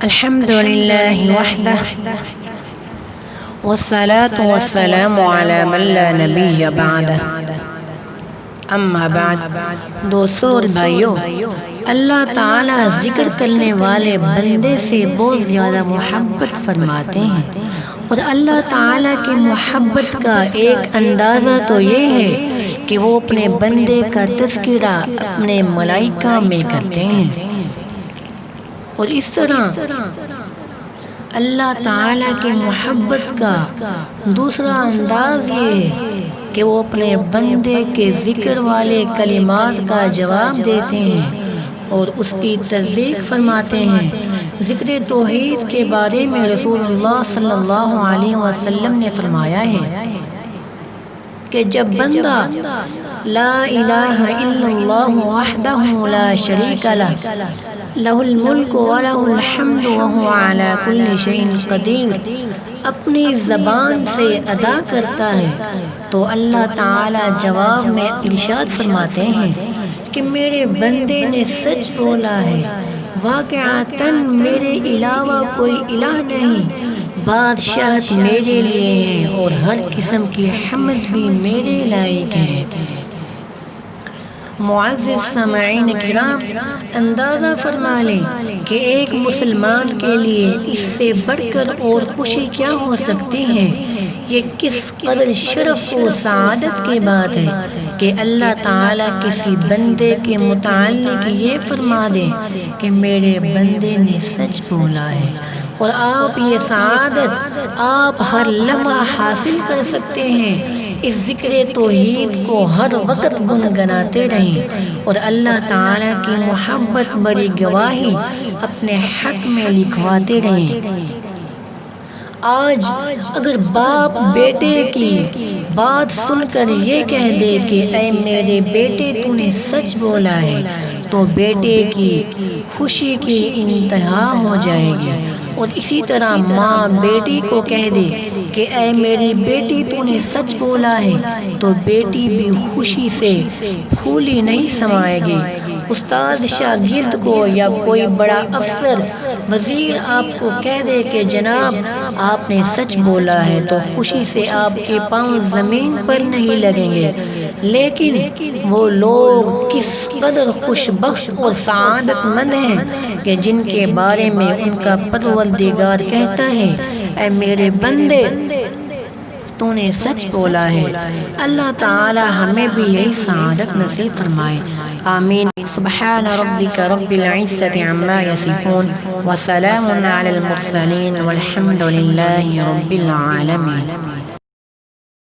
الحمد لله وحده والصلاة والسلام على من لا نبی بعده اما بعد۔ دوستو اور بھائیو، اللہ تعالیٰ ذکر کرنے والے بندے سے بہت زیادہ محبت فرماتے ہیں، اور اللہ تعالیٰ کی محبت کا ایک اندازہ تو یہ ہے کہ وہ اپنے بندے کا تذکرہ اپنے ملائکہ میں کرتے ہیں، اور اس طرح اللہ تعالیٰ کی محبت کا دوسرا انداز یہ ہے کہ وہ اپنے بندے کے ذکر والے کلمات کا جواب دیتے ہیں اور اس کی تصدیق فرماتے ہیں۔ ذکر توحید کے بارے میں رسول اللہ صلی اللہ علیہ وسلم نے فرمایا ہے کہ جب بندہ لا الہ الا اللہ وحدہ لا شریک لہ لہ الملک ولہ الحمد وہو علی کل شیء قدیر اپنی زبان سے ادا کرتا ہے تو اللہ تعالی جواب میں ارشاد فرماتے ہیں کہ میرے بندے نے سچ بولا ہے، واقعتاً میرے علاوہ کوئی الہ نہیں، بادشاہت میرے لیے ہے اور ہر قسم کی حمد بھی میرے لائق ہے۔ معزز سامعین کرام، اندازہ فرما لیں کہ ایک مسلمان کے لیے اس سے بڑھ کر اور خوشی کیا ہو سکتی ہے۔ یہ کس قدر شرف و سعادت کی بات ہے کہ اللہ تعالیٰ کسی بندے کے متعلق یہ فرما دے کہ میرے بندے نے سچ بولا ہے، اور آپ یہ سعادت آپ ہر لمحہ حاصل کر سکتے ہیں۔ اس ذکر توحید کو ہر وقت گنگناتے رہیں اور اللہ تعالیٰ کی محبت بری گواہی اپنے حق میں لکھواتے رہیں۔ آج اگر باپ بیٹے کی بات سن کر یہ کہہ دے کہ اے میرے بیٹے تو نے سچ بولا ہے، تو بیٹے کی خوشی کی انتہا ہو جائے گی، اور اسی طرح ماں بیٹی کو کہہ دے کہ اے میری بیٹی تو نے سچ بولا ہے، تو بیٹی بھی خوشی سے پھولی نہیں سمائے گی۔ استاد شاگرد کو یا کوئی بڑا افسر وزیر آپ کو کہہ دے کہ جناب آپ نے سچ بولا ہے، تو خوشی سے آپ کے پاؤں زمین پر نہیں لگیں گے، لیکن وہ لوگ کس قدر خوش بخت اور سعادت مند ہیں کہ جن کے بارے میں ان کا پروردگار کہتا ہے اے میرے بندے تو نے سچ بولا ہے۔ اللہ تعالی ہمیں بھی یہی سعادت نصیب فرمائے، آمین۔ سبحان ربک رب العزت عما یصفون وسلام علی المرسلین والحمد للہ رب العالمین۔